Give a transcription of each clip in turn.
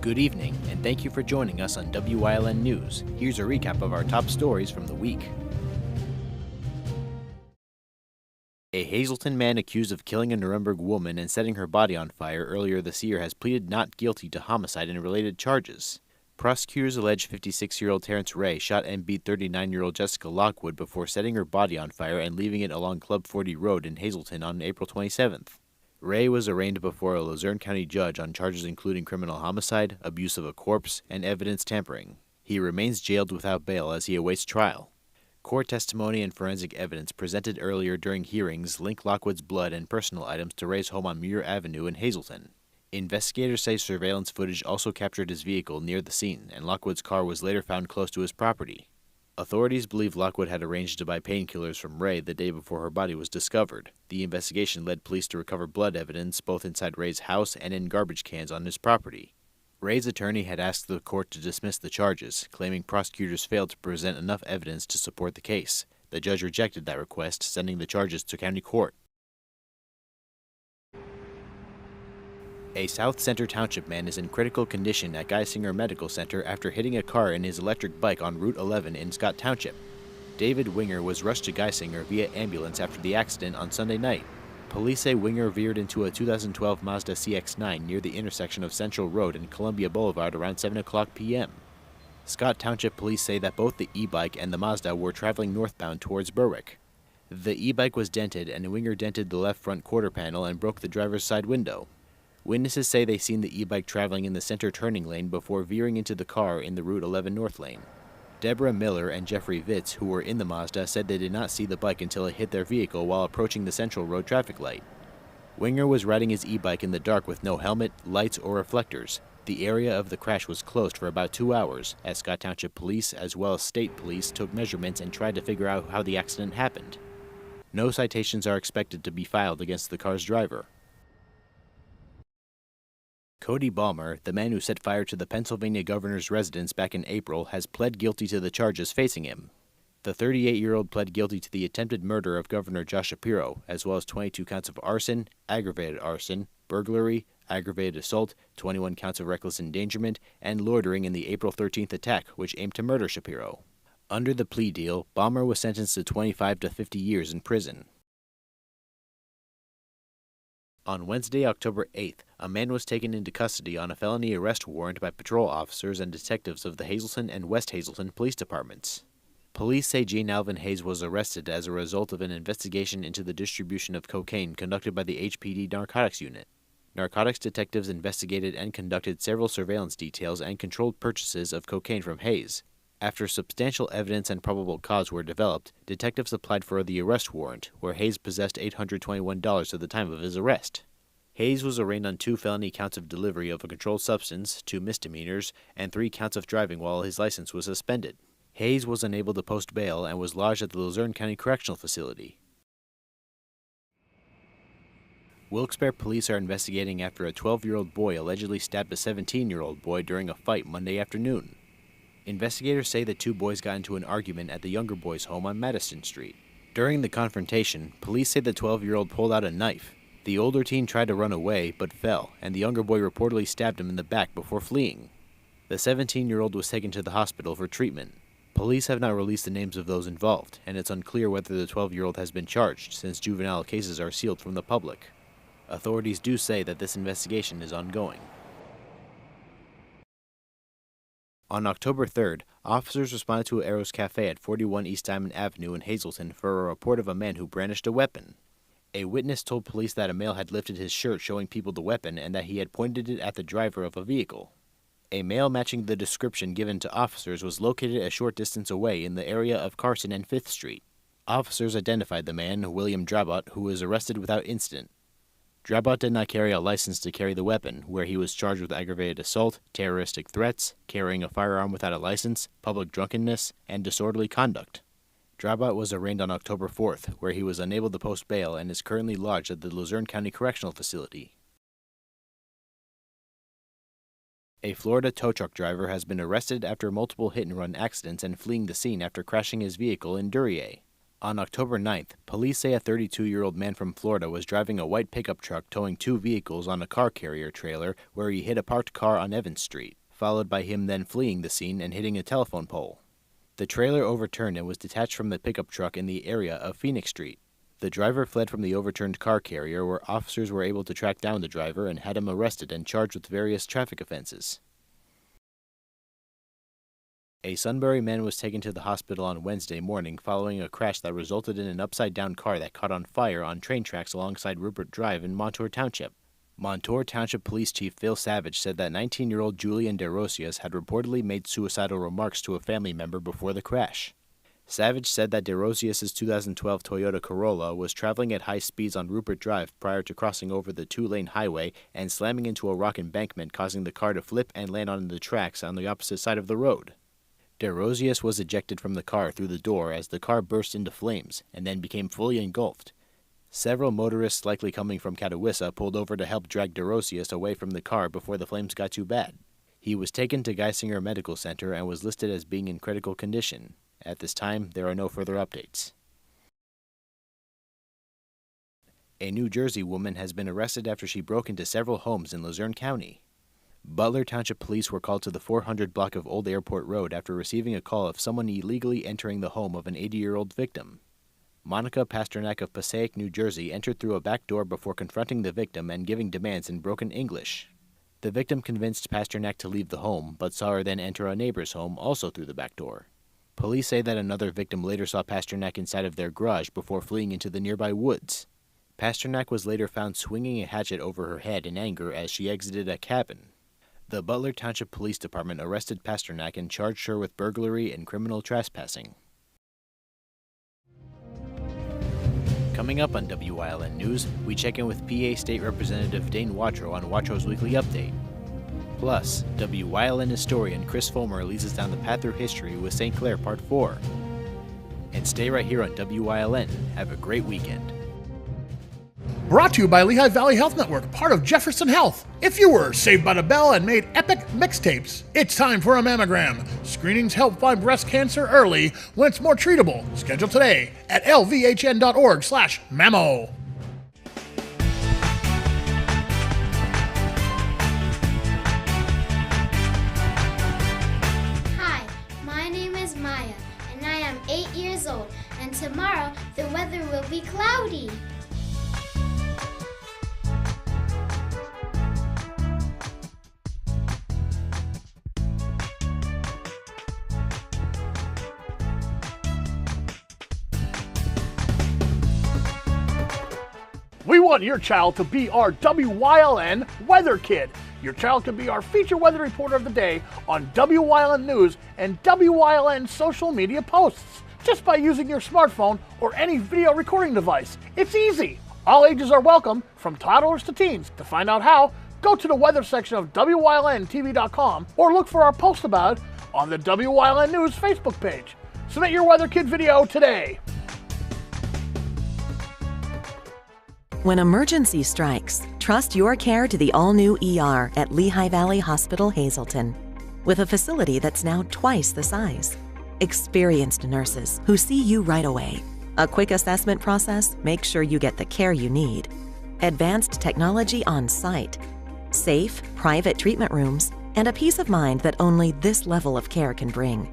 Good evening, and thank you for joining us on Wyln News. Here's a recap of our top stories from the week. A Hazleton man accused of killing a Nuremberg woman and setting her body on fire earlier this year has pleaded not guilty to homicide and related charges. Prosecutors allege 56-year-old Terrence Ray shot and beat 39-year-old Jessica Lockwood before setting her body on fire and leaving it along Club 40 Road in Hazleton on April 27th. Ray was arraigned before a Luzerne County judge on charges including criminal homicide, abuse of a corpse, and evidence tampering. He remains jailed without bail as he awaits trial. Court testimony and forensic evidence presented earlier during hearings link Lockwood's blood and personal items to Ray's home on Muir Avenue in Hazleton. Investigators say surveillance footage also captured his vehicle near the scene, and Lockwood's car was later found close to his property. Authorities believe Lockwood had arranged to buy painkillers from Ray the day before her body was discovered. The investigation led police to recover blood evidence both inside Ray's house and in garbage cans on his property. Ray's attorney had asked the court to dismiss the charges, claiming prosecutors failed to present enough evidence to support the case. The judge rejected that request, sending the charges to county court. A South Center Township man is in critical condition at Geisinger Medical Center after hitting a car in his electric bike on Route 11 in Scott Township. David Winger was rushed to Geisinger via ambulance after the accident on Sunday night. Police say Winger veered into a 2012 Mazda CX-9 near the intersection of Central Road and Columbia Boulevard around 7 o'clock p.m. Scott Township police say that both the e-bike and the Mazda were traveling northbound towards Berwick. The e-bike was dented, and Winger dented the left front quarter panel and broke the driver's side window. Witnesses say they seen the e-bike traveling in the center turning lane before veering into the car in the Route 11 North lane. Deborah Miller and Jeffrey Vitz, who were in the Mazda, said they did not see the bike until it hit their vehicle while approaching the Central Road traffic light. Winger was riding his e-bike in the dark with no helmet, lights, or reflectors. The area of the crash was closed for about 2 hours, as Scott Township Police as well as state police took measurements and tried to figure out how the accident happened. No citations are expected to be filed against the car's driver. Cody Balmer, the man who set fire to the Pennsylvania governor's residence back in April, has pled guilty to the charges facing him. The 38-year-old pled guilty to the attempted murder of Governor Josh Shapiro, as well as 22 counts of arson, aggravated arson, burglary, aggravated assault, 21 counts of reckless endangerment, and loitering in the April 13th attack, which aimed to murder Shapiro. Under the plea deal, Balmer was sentenced to 25 to 50 years in prison. On Wednesday, October 8th, a man was taken into custody on a felony arrest warrant by patrol officers and detectives of the Hazleton and West Hazleton police departments. Police say Gene Alvin Hayes was arrested as a result of an investigation into the distribution of cocaine conducted by the HPD Narcotics Unit. Narcotics detectives investigated and conducted several surveillance details and controlled purchases of cocaine from Hayes. After substantial evidence and probable cause were developed, detectives applied for the arrest warrant, where Hayes possessed $821 at the time of his arrest. Hayes was arraigned on 2 felony counts of delivery of a controlled substance, 2 misdemeanors, and 3 counts of driving while his license was suspended. Hayes was unable to post bail and was lodged at the Luzerne County Correctional Facility. Wilkes-Barre police are investigating after a 12-year-old boy allegedly stabbed a 17-year-old boy during a fight Monday afternoon. Investigators say the 2 boys got into an argument at the younger boy's home on Madison Street. During the confrontation, police say the 12-year-old pulled out a knife. The older teen tried to run away, but fell, and the younger boy reportedly stabbed him in the back before fleeing. The 17-year-old was taken to the hospital for treatment. Police have not released the names of those involved, and it's unclear whether the 12-year-old has been charged, since juvenile cases are sealed from the public. Authorities do say that this investigation is ongoing. On October 3rd, officers responded to Arrows Cafe at 41 East Diamond Avenue in Hazleton for a report of a man who brandished a weapon. A witness told police that a male had lifted his shirt showing people the weapon and that he had pointed it at the driver of a vehicle. A male matching the description given to officers was located a short distance away in the area of Carson and 5th Street. Officers identified the man, William Drabot, who was arrested without incident. Drabot did not carry a license to carry the weapon, where he was charged with aggravated assault, terroristic threats, carrying a firearm without a license, public drunkenness, and disorderly conduct. Drabot was arraigned on October 4th, where he was unable to post bail and is currently lodged at the Luzerne County Correctional Facility. A Florida tow truck driver has been arrested after multiple hit-and-run accidents and fleeing the scene after crashing his vehicle in Duryea. On October 9th, police say a 32-year-old man from Florida was driving a white pickup truck towing two vehicles on a car carrier trailer where he hit a parked car on Evans Street, followed by him then fleeing the scene and hitting a telephone pole. The trailer overturned and was detached from the pickup truck in the area of Phoenix Street. The driver fled from the overturned car carrier, where officers were able to track down the driver and had him arrested and charged with various traffic offenses. A Sunbury man was taken to the hospital on Wednesday morning following a crash that resulted in an upside-down car that caught on fire on train tracks alongside Rupert Drive in Montour Township. Montour Township Police Chief Phil Savage said that 19-year-old Julian DeRosius had reportedly made suicidal remarks to a family member before the crash. Savage said that DeRosius' 2012 Toyota Corolla was traveling at high speeds on Rupert Drive prior to crossing over the two-lane highway and slamming into a rock embankment, causing the car to flip and land on the tracks on the opposite side of the road. DeRosius was ejected from the car through the door as the car burst into flames and then became fully engulfed. Several motorists, likely coming from Catawissa, pulled over to help drag DeRosius away from the car before the flames got too bad. He was taken to Geisinger Medical Center and was listed as being in critical condition. At this time, there are no further updates. A New Jersey woman has been arrested after she broke into several homes in Luzerne County. Butler Township Police were called to the 400 block of Old Airport Road after receiving a call of someone illegally entering the home of an 80-year-old victim. Monica Pasternak of Passaic, New Jersey, entered through a back door before confronting the victim and giving demands in broken English. The victim convinced Pasternak to leave the home, but saw her then enter a neighbor's home, also through the back door. Police say that another victim later saw Pasternak inside of their garage before fleeing into the nearby woods. Pasternak was later found swinging a hatchet over her head in anger as she exited a cabin. The Butler Township Police Department arrested Pasternak and charged her with burglary and criminal trespassing. Coming up on WYLN News, we check in with PA State Representative Dane Watrow on Watrow's Weekly Update. Plus, WYLN historian Chris Fulmer leads us down the path through history with St. Clair Part 4. And stay right here on WYLN. Have a great weekend. Brought to you by Lehigh Valley Health Network, part of Jefferson Health. If you were saved by the bell and made epic mixtapes, it's time for a mammogram. Screenings help find breast cancer early when it's more treatable. Schedule today at lvhn.org/mammo. Hi, my name is Maya, and I am 8 years old, and tomorrow the weather will be cloudy. We want your child to be our WYLN weather kid. Your child can be our feature weather reporter of the day on WYLN News and WYLN social media posts, just by using your smartphone or any video recording device. It's easy. All ages are welcome, from toddlers to teens. To find out how, go to the weather section of WYLNTV.com or look for our post about it on the WYLN News Facebook page. Submit your weather kid video today. When emergency strikes, trust your care to the all-new ER at Lehigh Valley Hospital, Hazleton. With a facility that's now twice the size. Experienced nurses who see you right away. A quick assessment process makes sure you get the care you need. Advanced technology on site. Safe, private treatment rooms, and a peace of mind that only this level of care can bring.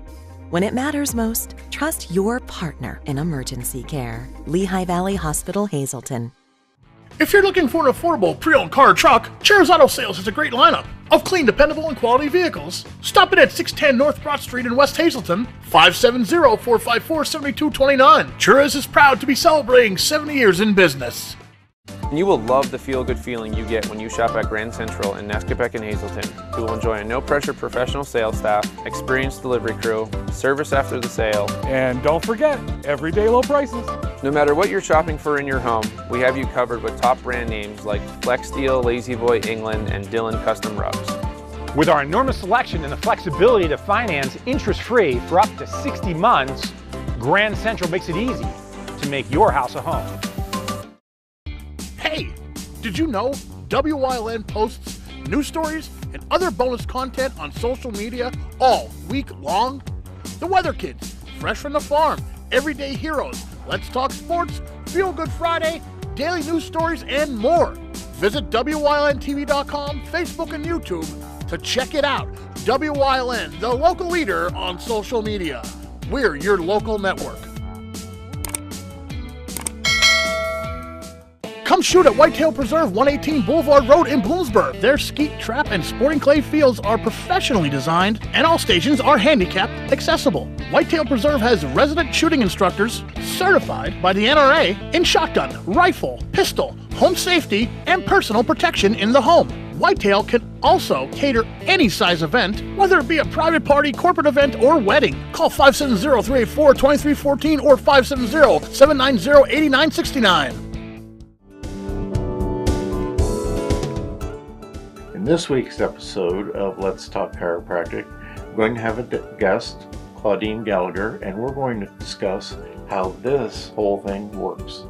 When it matters most, trust your partner in emergency care. Lehigh Valley Hospital, Hazleton. If you're looking for an affordable pre-owned car or truck, Cheers Auto Sales has a great lineup of clean, dependable, and quality vehicles. Stop in at 610 North Broad Street in West Hazleton, 570-454-7229. Cheers is proud to be celebrating 70 years in business. You will love the feel-good feeling you get when you shop at Grand Central in Nescopeck and Hazleton. You will enjoy a no-pressure professional sales staff, experienced delivery crew, service after the sale, and don't forget, everyday low prices. No matter what you're shopping for in your home, we have you covered with top brand names like Flex Steel, Lazy Boy, England, and Dillon Custom Rugs. With our enormous selection and the flexibility to finance interest-free for up to 60 months, Grand Central makes it easy to make your house a home. Hey, did you know WYLN posts news stories and other bonus content on social media all week long? The Weather Kids, fresh from the farm, everyday heroes, Let's Talk Sports, Feel Good Friday, daily news stories, and more. Visit WYLNTV.com, Facebook, and YouTube to check it out. WYLN, the local leader on social media. We're your local network. Come shoot at Whitetail Preserve, 118 Boulevard Road in Bloomsburg. Their skeet, trap, and sporting clay fields are professionally designed, and all stations are handicap accessible. Whitetail Preserve has resident shooting instructors certified by the NRA in shotgun, rifle, pistol, home safety, and personal protection in the home. Whitetail can also cater any size event, whether it be a private party, corporate event, or wedding. Call 570-384-2314 or 570-790-8969. In this week's episode of Let's Talk Chiropractic, we're going to have a guest, Claudine Gallagher, and we're going to discuss how this whole thing works.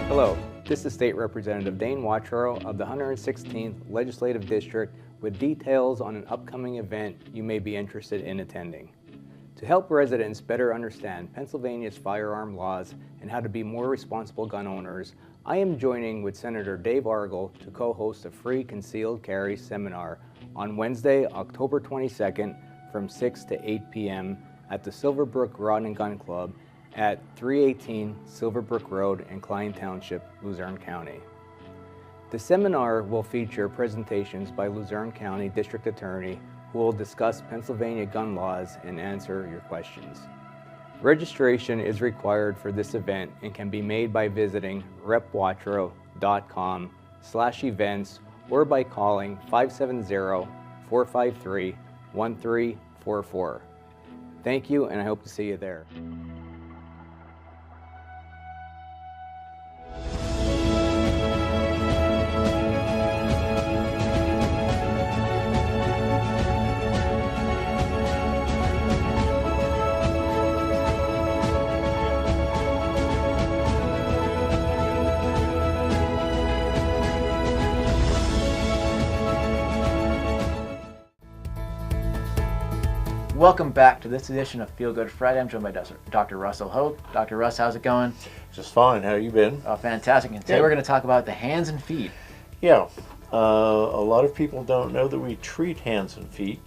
Hello, this is State Representative Dane Watrow of the 116th Legislative District with details on an upcoming event you may be interested in attending. To help residents better understand Pennsylvania's firearm laws and how to be more responsible gun owners, I am joining with Senator Dave Argel to co-host a free concealed carry seminar on Wednesday, October 22nd from 6 to 8 p.m. at the Silverbrook Rod and Gun Club at 318 Silverbrook Road in Klein Township, Luzerne County. The seminar will feature presentations by Luzerne County District Attorney who will discuss Pennsylvania gun laws and answer your questions. Registration is required for this event and can be made by visiting repwatrow.com/events or by calling 570-453-1344. Thank you, and I hope to see you there. Welcome back to this edition of Feel Good Friday. I'm joined by Dr. Russell Hope. Dr. Russ, how's it going? Just fine. How you been? Oh, fantastic. And today we're going to talk about the hands and feet. Yeah. A lot of people don't know that we treat hands and feet.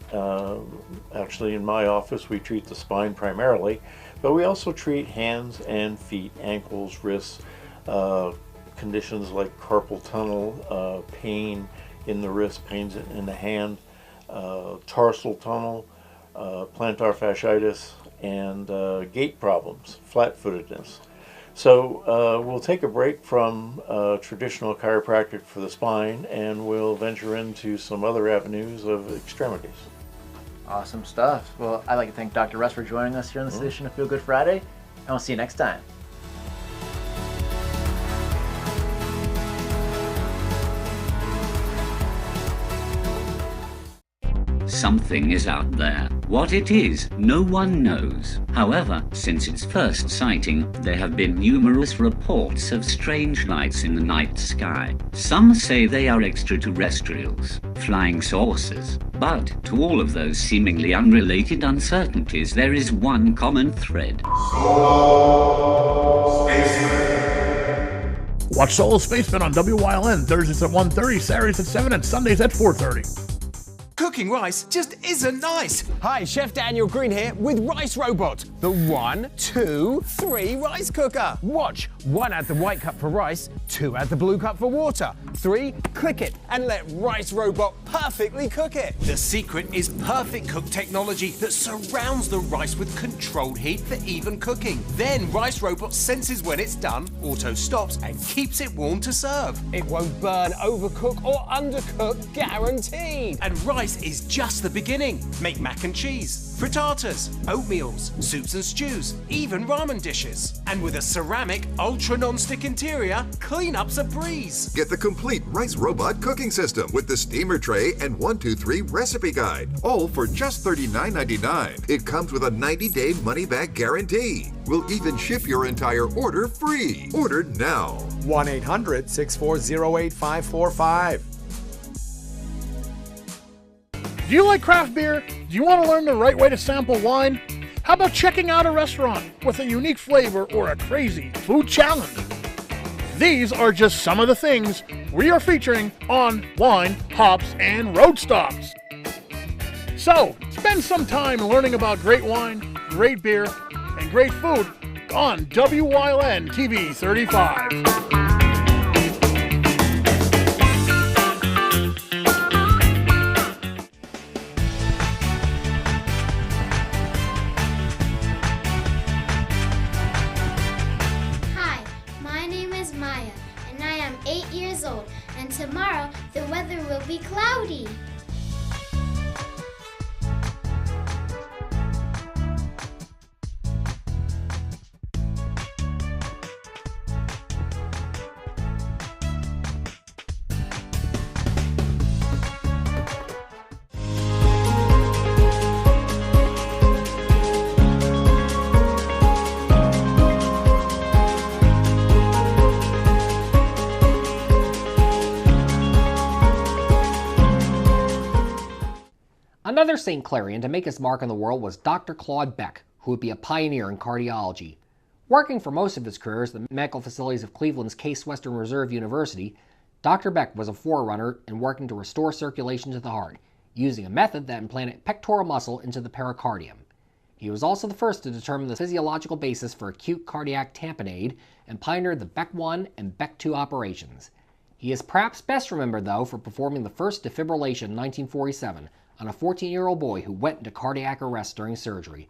Actually, in my office, we treat the spine primarily, but we also treat hands and feet, ankles, wrists, conditions like carpal tunnel, pain in the wrist, pains in the hand, tarsal tunnel, plantar fasciitis, and gait problems, flat-footedness. So we'll take a break from traditional chiropractic for the spine, and we'll venture into some other avenues of extremities. Awesome stuff. Well, I'd like to thank Dr. Russ for joining us here on this edition of Feel Good Friday, and we'll see you next time. Something is out there. What it is, no one knows. However, since its first sighting, there have been numerous reports of strange lights in the night sky. Some say they are extraterrestrials, flying saucers. But to all of those seemingly unrelated uncertainties, there is one common thread. Watch Solo Spaceman on WYLN Thursdays at 1:30, Saturdays at 7, and Sundays at 4:30. Cooking rice just isn't nice. Hi, Chef Daniel Green here with Rice Robot, the 1, 2, 3 rice cooker. Watch, 1 add the white cup for rice, 2 add the blue cup for water, 3 click it and let Rice Robot perfectly cook it. The secret is perfect cook technology that surrounds the rice with controlled heat for even cooking. Then Rice Robot senses when it's done, auto stops and keeps it warm to serve. It won't burn, overcook or undercook, guaranteed. And rice is just the beginning. Make mac and cheese, frittatas, oatmeals, soups and stews, even ramen dishes. And with a ceramic, ultra non-stick interior, cleanup's a breeze. Get the complete Rice Robot cooking system with the steamer tray and 1-2-3 recipe guide, all for just $39.99. It comes with a 90-day money-back guarantee. We'll even ship your entire order free. Order now. 1-800-640-8545. Do you like craft beer? Do you want to learn the right way to sample wine? How about checking out a restaurant with a unique flavor or a crazy food challenge? These are just some of the things we are featuring on Wine, Hops, and Road Stops. So, spend some time learning about great wine, great beer, and great food on WYLN TV 35. And tomorrow, the weather will be cloudy. Another St. Clairian to make his mark in the world was Dr. Claude Beck, who would be a pioneer in cardiology. Working for most of his career at the medical facilities of Cleveland's Case Western Reserve University, Dr. Beck was a forerunner in working to restore circulation to the heart, using a method that implanted pectoral muscle into the pericardium. He was also the first to determine the physiological basis for acute cardiac tamponade and pioneered the Beck 1 and Beck 2 operations. He is perhaps best remembered, though, for performing the first defibrillation in 1947 on a 14-year-old boy who went into cardiac arrest during surgery.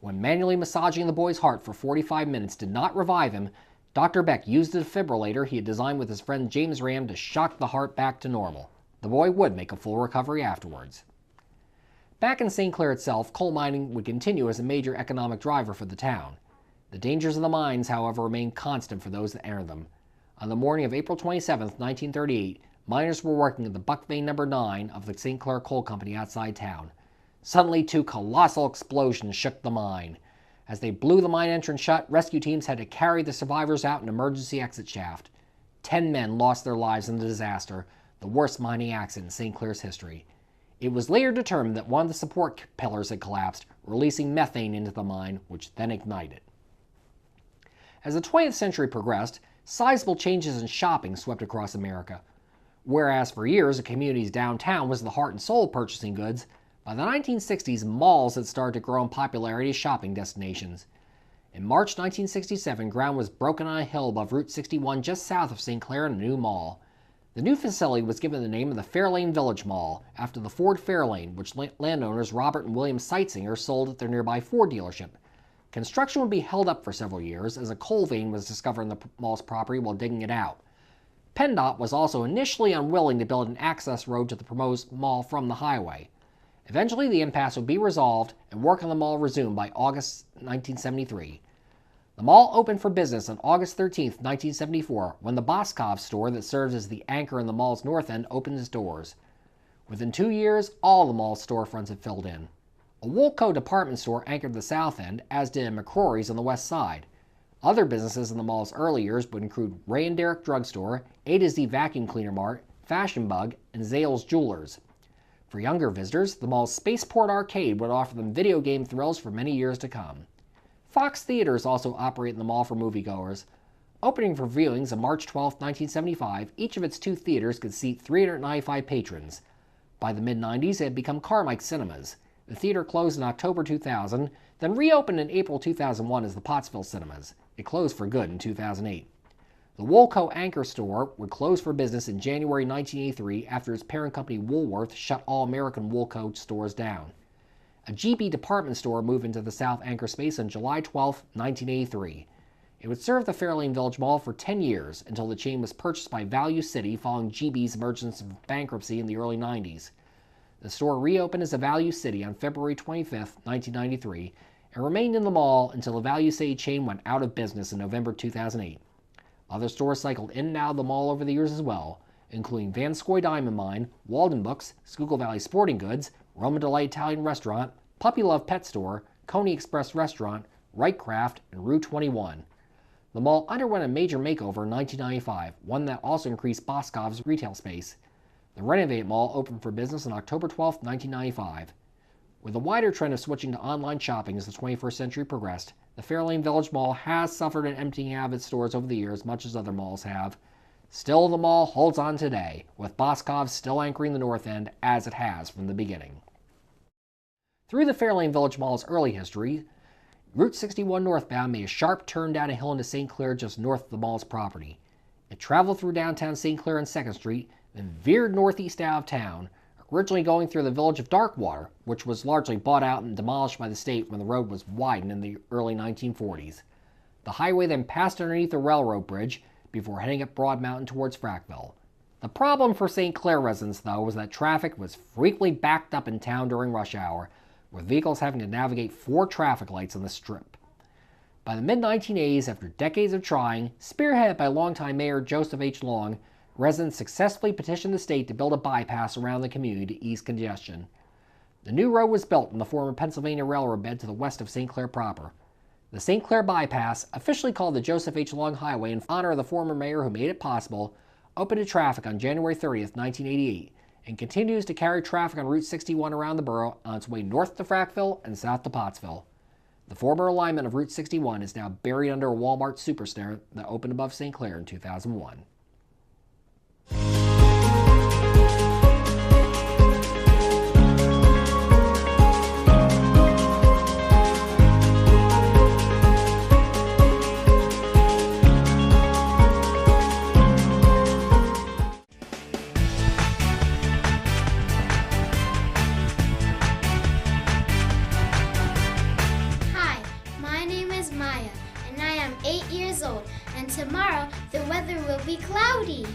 When manually massaging the boy's heart for 45 minutes did not revive him, Dr. Beck used the defibrillator he had designed with his friend James Ram to shock the heart back to normal. The boy would make a full recovery afterwards. Back in St. Clair itself, coal mining would continue as a major economic driver for the town. The dangers of the mines, however, remained constant for those that entered them. On the morning of April 27, 1938, miners were working at the Buck Vein No. 9 of the St. Clair Coal Company outside town. Suddenly, two colossal explosions shook the mine. As they blew the mine entrance shut, rescue teams had to carry the survivors out an emergency exit shaft. 10 men lost their lives in the disaster, the worst mining accident in St. Clair's history. It was later determined that one of the support pillars had collapsed, releasing methane into the mine, which then ignited. As the 20th century progressed, sizable changes in shopping swept across America. Whereas for years a community's downtown was the heart and soul of purchasing goods, by the 1960s malls had started to grow in popularity as shopping destinations. In March 1967, ground was broken on a hill above Route 61 just south of St. Clair in a new mall. The new facility was given the name of the Fairlane Village Mall, after the Ford Fairlane, which landowners Robert and William Seitzinger sold at their nearby Ford dealership. Construction would be held up for several years as a coal vein was discovered on the mall's property while digging it out. PennDOT was also initially unwilling to build an access road to the proposed mall from the highway. Eventually, the impasse would be resolved and work on the mall resumed by August 1973. The mall opened for business on August 13, 1974, when the Boskov store that serves as the anchor in the mall's north end opened its doors. Within 2 years, all the mall's storefronts had filled in. A Woolco department store anchored the south end, as did McCrory's on the west side. Other businesses in the mall's early years would include Ray and Derrick Drugstore, A to Z Vacuum Cleaner Mart, Fashion Bug, and Zales Jewelers. For younger visitors, the mall's Spaceport Arcade would offer them video game thrills for many years to come. Fox Theaters also operate in the mall for moviegoers. Opening for viewings on March 12, 1975, each of its 2 theaters could seat 395 patrons. By the mid-90s, it had become Carmike Cinemas. The theater closed in October 2000, then reopened in April 2001 as the Pottsville Cinemas. It closed for good in 2008. The Woolco anchor store would close for business in January 1983 after its parent company Woolworth shut all American Woolco stores down. A GB department store moved into the South Anchor space on July 12, 1983. It would serve the Fairlane Village Mall for 10 years until the chain was purchased by Value City following GB's emergence from bankruptcy in the early 90s. The store reopened as a Value City on February 25, 1993, and remained in the mall until the Value City chain went out of business in November 2008. Other stores cycled in and out of the mall over the years as well, including Vanscoy Diamond Mine, Walden Books, Schuylkill Valley Sporting Goods, Roma Delight Italian Restaurant, Puppy Love Pet Store, Coney Express Restaurant, Wright Craft, and Rue 21. The mall underwent a major makeover in 1995, one that also increased Boscov's retail space. The renovated mall opened for business on October 12, 1995. With a wider trend of switching to online shopping as the 21st century progressed, the Fairlane Village Mall has suffered an emptying out of its stores over the years, much as other malls have. Still, the mall holds on today, with Boscov still anchoring the north end as it has from the beginning. Through the Fairlane Village Mall's early history, Route 61 northbound made a sharp turn down a hill into St. Clair just north of the mall's property. It traveled through downtown St. Clair and 2nd Street, then veered northeast out of town, originally going through the village of Darkwater, which was largely bought out and demolished by the state when the road was widened in the early 1940s. The highway then passed underneath a railroad bridge before heading up Broad Mountain towards Frackville. The problem for St. Clair residents, though, was that traffic was frequently backed up in town during rush hour, with vehicles having to navigate 4 traffic lights on the strip. By the mid-1980s, after decades of trying, spearheaded by longtime Mayor Joseph H. Long, residents successfully petitioned the state to build a bypass around the community to ease congestion. The new road was built in the former Pennsylvania Railroad bed to the west of St. Clair proper. The St. Clair Bypass, officially called the Joseph H. Long Highway in honor of the former mayor who made it possible, opened to traffic on January 30, 1988, and continues to carry traffic on Route 61 around the borough on its way north to Frackville and south to Pottsville. The former alignment of Route 61 is now buried under a Walmart superstore that opened above St. Clair in 2001. Hi, my name is Maya, and I am 8 years old, and tomorrow the weather will be cloudy.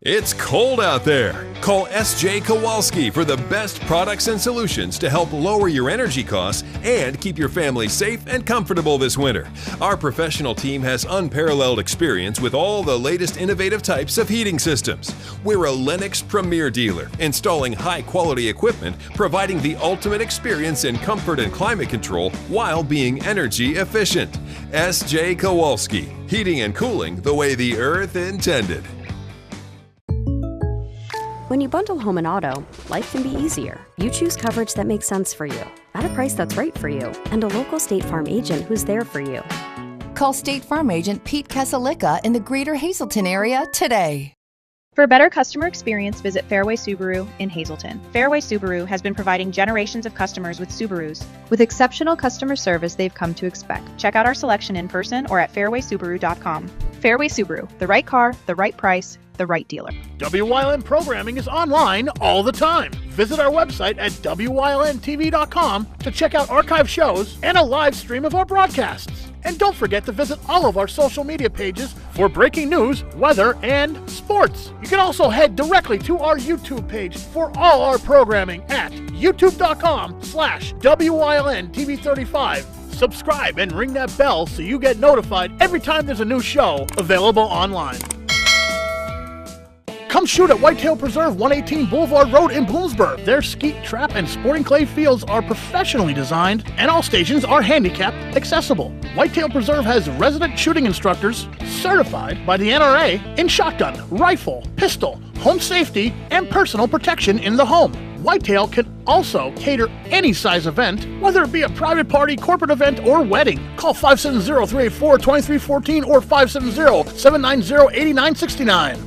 It's cold out there. Call S.J. Kowalski for the best products and solutions to help lower your energy costs and keep your family safe and comfortable this winter. Our professional team has unparalleled experience with all the latest innovative types of heating systems. We're a Lennox Premier dealer, installing high-quality equipment, providing the ultimate experience in comfort and climate control while being energy efficient. S.J. Kowalski, heating and cooling the way the earth intended. When you bundle home and auto, life can be easier. You choose coverage that makes sense for you, at a price that's right for you, and a local State Farm agent who's there for you. Call State Farm agent Pete Kasalika in the greater Hazleton area today. For a better customer experience, visit Fairway Subaru in Hazleton. Fairway Subaru has been providing generations of customers with Subarus. With exceptional customer service they've come to expect. Check out our selection in person or at fairwaysubaru.com. Fairway Subaru, the right car, the right price, the right dealer. WYLN programming is online all the time. Visit our website at WYLNTV.com to check out archive shows and a live stream of our broadcasts. And don't forget to visit all of our social media pages for breaking news, weather, and sports. You can also head directly to our YouTube page for all our programming at youtube.com/WYLNTV35. Subscribe and ring that bell so you get notified every time there's a new show available online. Come shoot at Whitetail Preserve, 118 Boulevard Road in Bloomsburg. Their skeet, trap, and sporting clay fields are professionally designed, and all stations are handicap accessible. Whitetail Preserve has resident shooting instructors certified by the NRA in shotgun, rifle, pistol, home safety, and personal protection in the home. Whitetail can also cater any size event, whether it be a private party, corporate event, or wedding. Call 570-384-2314 or 570-790-8969.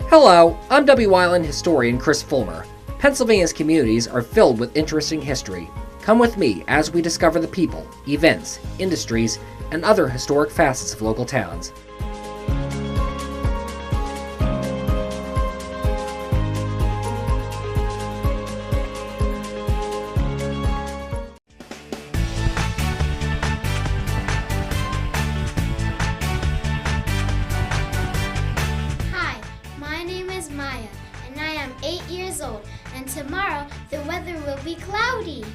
Hello, I'm WYLN historian Chris Fulmer. Pennsylvania's communities are filled with interesting history. Come with me as we discover the people, events, industries, and other historic facets of local towns. Hi, my name is Maya, and I am 8 years old, and tomorrow the weather will be cloudy.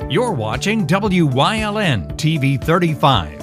You're watching WYLN TV 35.